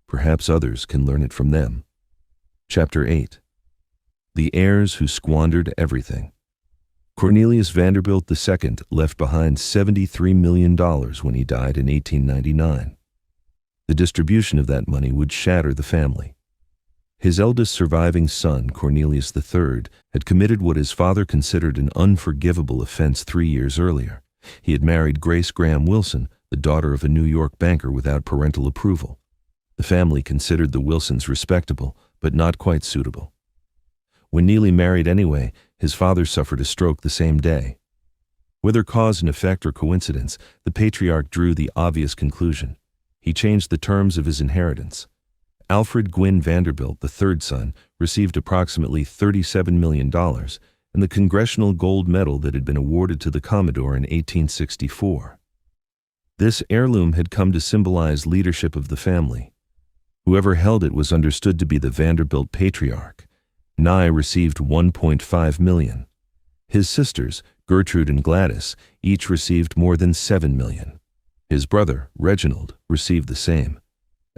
Perhaps others can learn it from them. Chapter 8. The Heirs Who Squandered Everything. Cornelius Vanderbilt II left behind $73 million when he died in 1899. The distribution of that money would shatter the family. His eldest surviving son, Cornelius III, had committed what his father considered an unforgivable offense 3 years earlier. He had married Grace Graham Wilson, the daughter of a New York banker, without parental approval. The family considered the Wilsons respectable, but not quite suitable. When Neely married anyway, his father suffered a stroke the same day. Whether cause and effect or coincidence, the patriarch drew the obvious conclusion. He changed the terms of his inheritance. Alfred Gwynn Vanderbilt, the third son, received approximately $37 million and the Congressional Gold Medal that had been awarded to the Commodore in 1864. This heirloom had come to symbolize leadership of the family. Whoever held it was understood to be the Vanderbilt patriarch. Nye received $1.5 million. His sisters, Gertrude and Gladys, each received more than $7 million. His brother, Reginald, received the same.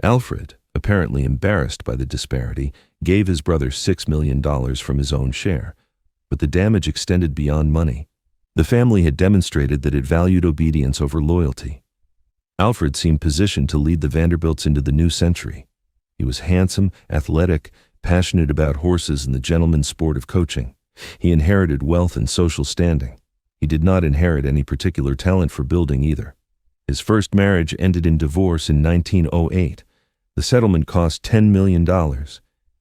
Alfred, apparently embarrassed by the disparity, gave his brother $6 million from his own share, but the damage extended beyond money. The family had demonstrated that it valued obedience over loyalty. Alfred seemed positioned to lead the Vanderbilts into the new century. He was handsome, athletic, passionate about horses and the gentleman's sport of coaching. He inherited wealth and social standing. He did not inherit any particular talent for building either. His first marriage ended in divorce in 1908. The settlement cost $10 million.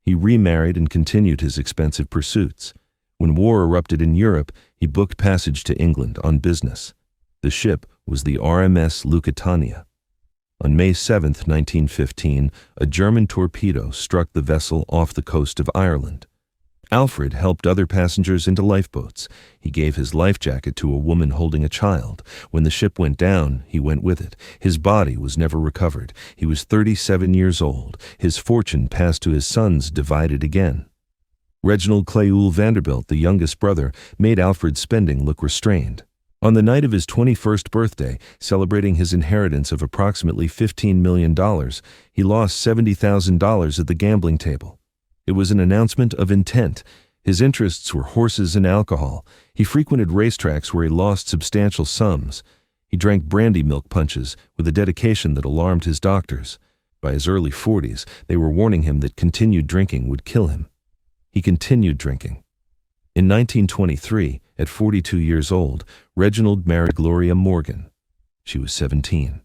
He remarried and continued his expensive pursuits. When war erupted in Europe, he booked passage to England on business. The ship was the RMS Lusitania. On May 7, 1915, a German torpedo struck the vessel off the coast of Ireland. Alfred helped other passengers into lifeboats. He gave his life jacket to a woman holding a child. When the ship went down, he went with it. His body was never recovered. He was 37 years old. His fortune passed to his sons, divided again. Reginald Clayule Vanderbilt, the youngest brother, made Alfred's spending look restrained. On the night of his 21st birthday, celebrating his inheritance of approximately $15 million, he lost $70,000 at the gambling table. It was an announcement of intent. His interests were horses and alcohol. He frequented racetracks where he lost substantial sums. He drank brandy milk punches with a dedication that alarmed his doctors. By his early 40s, they were warning him that continued drinking would kill him. He continued drinking. In 1923, at 42 years old, Reginald married Gloria Morgan. She was 17.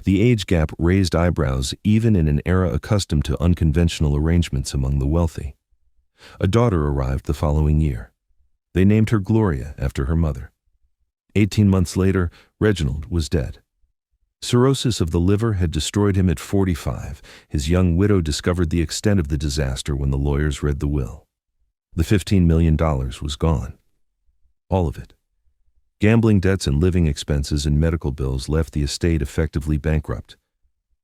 The age gap raised eyebrows even in an era accustomed to unconventional arrangements among the wealthy. A daughter arrived the following year. They named her Gloria after her mother. 18 months later, Reginald was dead. Cirrhosis of the liver had destroyed him at 45. His young widow discovered the extent of the disaster when the lawyers read the will. The $15 million was gone. All of it. Gambling debts and living expenses and medical bills left the estate effectively bankrupt.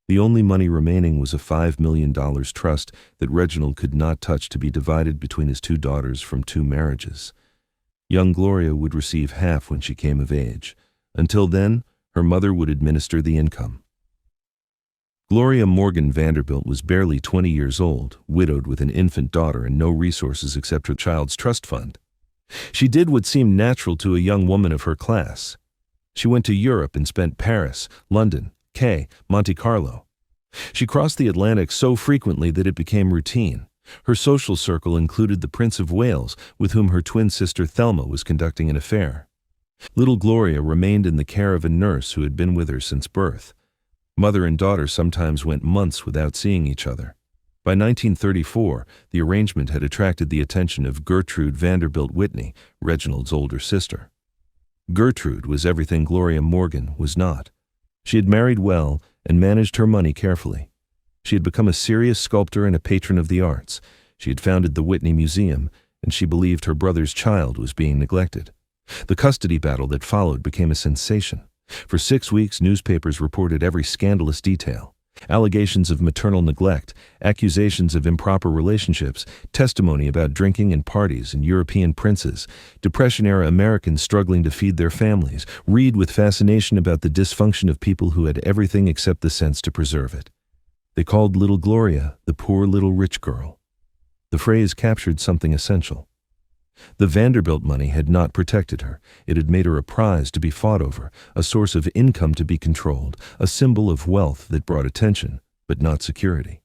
The only money remaining was a $5 million trust that Reginald could not touch, to be divided between his two daughters from two marriages. Young Gloria would receive half when she came of age. Until then, her mother would administer the income. Gloria Morgan Vanderbilt was barely 20 years old, widowed with an infant daughter and no resources except her child's trust fund. She did what seemed natural to a young woman of her class. She went to Europe and spent Paris, London, Monte Carlo. She crossed the Atlantic so frequently that it became routine. Her social circle included the Prince of Wales, with whom her twin sister Thelma was conducting an affair. Little Gloria remained in the care of a nurse who had been with her since birth. Mother and daughter sometimes went months without seeing each other. By 1934, the arrangement had attracted the attention of Gertrude Vanderbilt Whitney, Reginald's older sister. Gertrude was everything Gloria Morgan was not. She had married well and managed her money carefully. She had become a serious sculptor and a patron of the arts. She had founded the Whitney Museum, and she believed her brother's child was being neglected. The custody battle that followed became a sensation. For 6 weeks, newspapers reported every scandalous detail. Allegations of maternal neglect, accusations of improper relationships, testimony about drinking and parties and European princes, Depression-era Americans struggling to feed their families, read with fascination about the dysfunction of people who had everything except the sense to preserve it. They called little Gloria the poor little rich girl. The phrase captured something essential. The Vanderbilt money had not protected her. It had made her a prize to be fought over, a source of income to be controlled, a symbol of wealth that brought attention, but not security.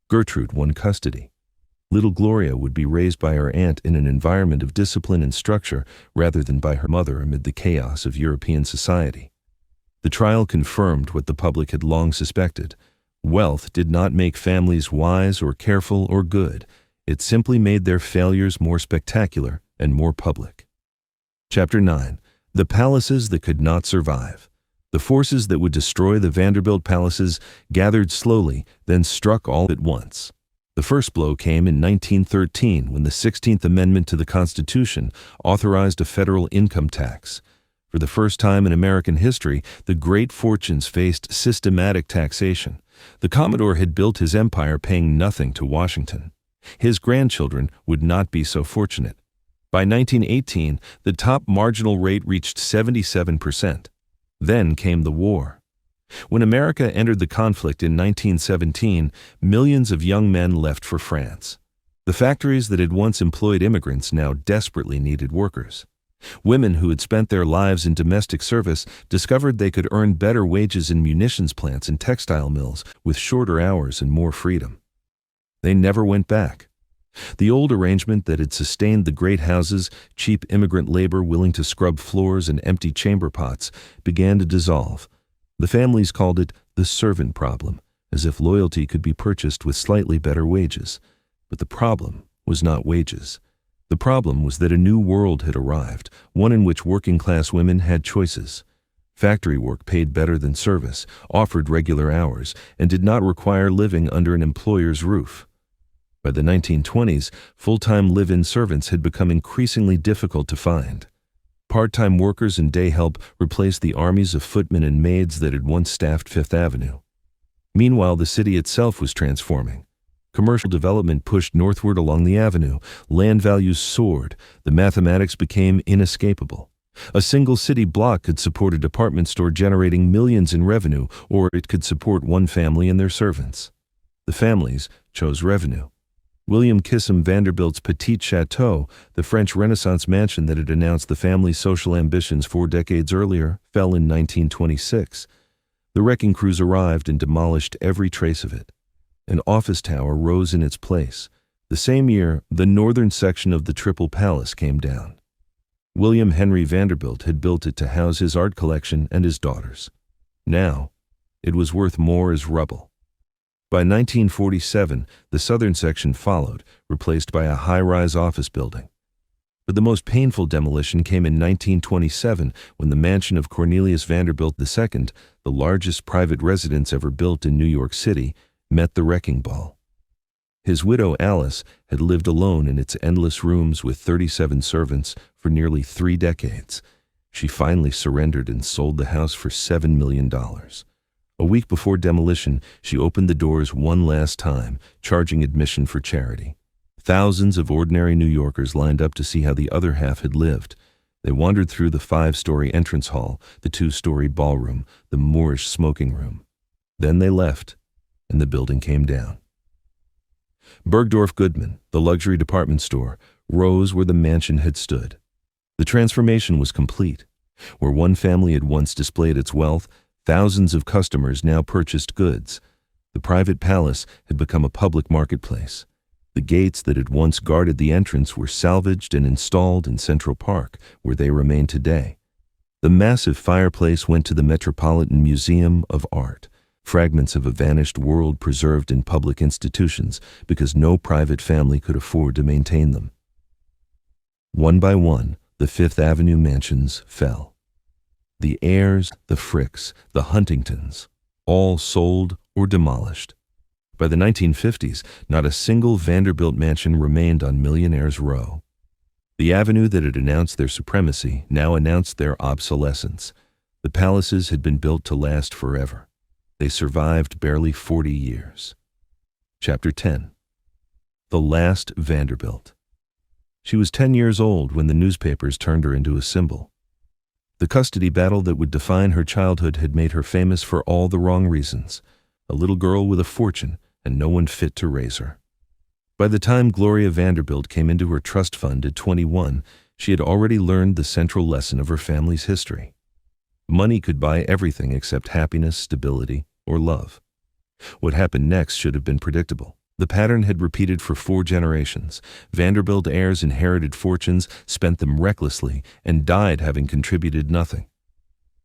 Gertrude won custody. Little Gloria would be raised by her aunt in an environment of discipline and structure rather than by her mother amid the chaos of European society. The trial confirmed what the public had long suspected. Wealth did not make families wise or careful or good. It simply made their failures more spectacular and more public. Chapter 9. The Palaces That Could Not Survive. The forces that would destroy the Vanderbilt palaces gathered slowly, then struck all at once. The first blow came in 1913 when the 16th Amendment to the Constitution authorized a federal income tax. For the first time in American history, the great fortunes faced systematic taxation. The Commodore had built his empire paying nothing to Washington. His grandchildren would not be so fortunate. By 1918, the top marginal rate reached 77%. Then came the war. When America entered the conflict in 1917, millions of young men left for France. The factories that had once employed immigrants now desperately needed workers. Women who had spent their lives in domestic service discovered they could earn better wages in munitions plants and textile mills with shorter hours and more freedom. They never went back. The old arrangement that had sustained the great houses, cheap immigrant labor willing to scrub floors and empty chamber pots, began to dissolve. The families called it the servant problem, as if loyalty could be purchased with slightly better wages. But the problem was not wages. The problem was that a new world had arrived, one in which working-class women had choices. Factory work paid better than service, offered regular hours, and did not require living under an employer's roof. By the 1920s, full-time live-in servants had become increasingly difficult to find. Part-time workers and day help replaced the armies of footmen and maids that had once staffed Fifth Avenue. Meanwhile, the city itself was transforming. Commercial development pushed northward along the avenue. Land values soared. The mathematics became inescapable. A single city block could support a department store generating millions in revenue, or it could support one family and their servants. The families chose revenue. William Kissam Vanderbilt's Petit Chateau, the French Renaissance mansion that had announced the family's social ambitions 4 decades earlier, fell in 1926. The wrecking crews arrived and demolished every trace of it. An office tower rose in its place. The same year, the northern section of the Triple Palace came down. William Henry Vanderbilt had built it to house his art collection and his daughters. Now, it was worth more as rubble. By 1947, the southern section followed, replaced by a high-rise office building. But the most painful demolition came in 1927 when the mansion of Cornelius Vanderbilt II, the largest private residence ever built in New York City, met the wrecking ball. His widow Alice had lived alone in its endless rooms with 37 servants for nearly 3 decades. She finally surrendered and sold the house for $7 million. A week before demolition, she opened the doors one last time, charging admission for charity. Thousands of ordinary New Yorkers lined up to see how the other half had lived. They wandered through the 5-story entrance hall, the 2-story ballroom, the Moorish smoking room. Then they left, and the building came down. Bergdorf Goodman, the luxury department store, rose where the mansion had stood. The transformation was complete. Where one family had once displayed its wealth, thousands of customers now purchased goods. The private palace had become a public marketplace. The gates that had once guarded the entrance were salvaged and installed in Central Park, where they remain today. The massive fireplace went to the Metropolitan Museum of Art. fragments of a vanished world preserved in public institutions because no private family could afford to maintain them. One by one, the Fifth Avenue mansions fell. The Ayers, the Fricks, the Huntingtons, all sold or demolished. By the 1950s, not a single Vanderbilt mansion remained on Millionaires' Row. The avenue that had announced their supremacy now announced their obsolescence. The palaces had been built to last forever. They survived barely 40 years. Chapter 10. The Last Vanderbilt. She was 10 years old when the newspapers turned her into a symbol. The custody battle that would define her childhood had made her famous for all the wrong reasons. A little girl with a fortune and no one fit to raise her. By the time Gloria Vanderbilt came into her trust fund at 21, she had already learned the central lesson of her family's history. Money could buy everything except happiness, stability, or love. What happened next should have been predictable. The pattern had repeated for 4 generations. Vanderbilt heirs inherited fortunes, spent them recklessly, and died having contributed nothing.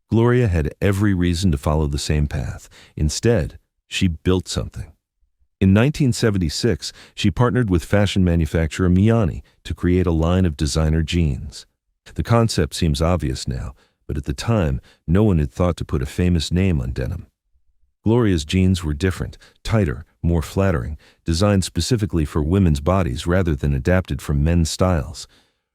Gloria had every reason to follow the same path. Instead, she built something. In 1976, she partnered with fashion manufacturer Miani to create a line of designer jeans. The concept seems obvious now, but at the time, no one had thought to put a famous name on denim. Gloria's jeans were different, tighter, more flattering, designed specifically for women's bodies rather than adapted from men's styles.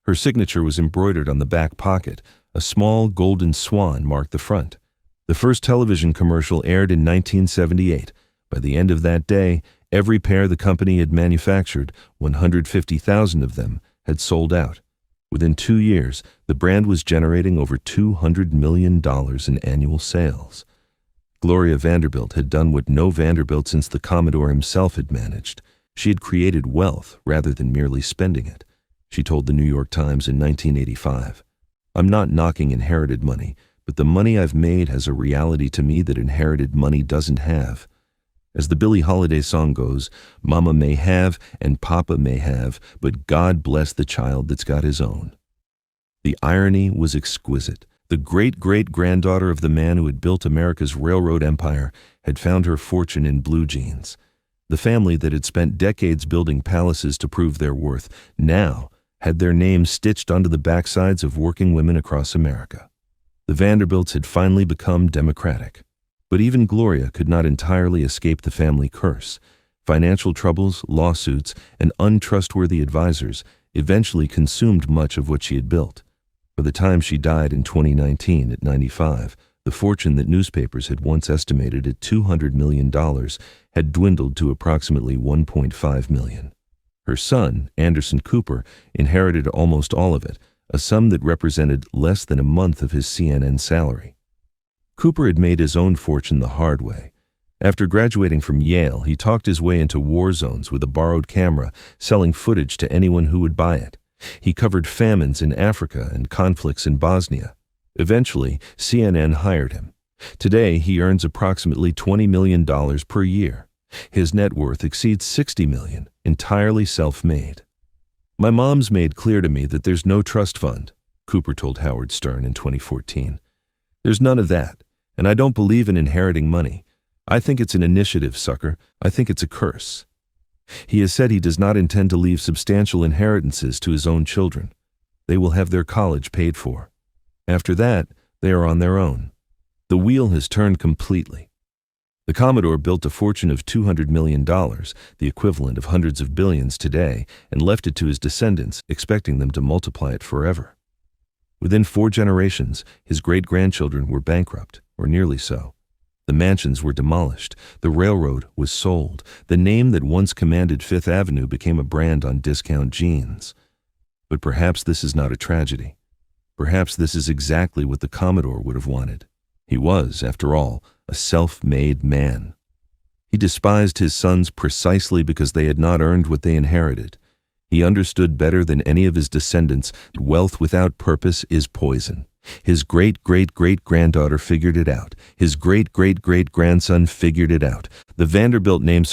Her signature was embroidered on the back pocket. A small golden swan marked the front. The first television commercial aired in 1978. By the end of that day, every pair the company had manufactured, 150,000 of them, had sold out. Within 2 years, the brand was generating over $200 million in annual sales. Gloria Vanderbilt had done what no Vanderbilt since the Commodore himself had managed. She had created wealth rather than merely spending it. She told the New York Times in 1985, "I'm not knocking inherited money, but the money I've made has a reality to me that inherited money doesn't have." As the Billie Holiday song goes, Mama may have and Papa may have, but God bless the child that's got his own. The irony was exquisite. The great-great-granddaughter of the man who had built America's railroad empire had found her fortune in blue jeans. The family that had spent decades building palaces to prove their worth now had their names stitched onto the backsides of working women across America. The Vanderbilts had finally become democratic. But even Gloria could not entirely escape the family curse. Financial troubles, lawsuits, and untrustworthy advisors eventually consumed much of what she had built. By the time she died in 2019 at 95, the fortune that newspapers had once estimated at $200 million had dwindled to approximately $1.5 million. Her son, Anderson Cooper, inherited almost all of it, a sum that represented less than a month of his CNN salary. Cooper had made his own fortune the hard way. After graduating from Yale, he talked his way into war zones with a borrowed camera, selling footage to anyone who would buy it. He covered famines in Africa and conflicts in Bosnia. Eventually, CNN hired him. Today, he earns approximately $20 million per year. His net worth exceeds $60 million, entirely self-made. "My mom's made clear to me that there's no trust fund," Cooper told Howard Stern in 2014. "There's none of that, and I don't believe in inheriting money. I think it's an initiative, sucker. I think it's a curse." He has said he does not intend to leave substantial inheritances to his own children. They will have their college paid for. After that, they are on their own. The wheel has turned completely. The Commodore built a fortune of $200 million, the equivalent of hundreds of billions today, and left it to his descendants, expecting them to multiply it forever. Within 4 generations, his great-grandchildren were bankrupt, or nearly so. The mansions were demolished. The railroad was sold. The name that once commanded Fifth Avenue became a brand on discount jeans. But perhaps this is not a tragedy. Perhaps this is exactly what the Commodore would have wanted. He was, after all, a self-made man. He despised his sons precisely because they had not earned what they inherited. He understood better than any of his descendants that wealth without purpose is poison. His great-great-great-granddaughter figured it out. His great-great-great-grandson figured it out. The Vanderbilt name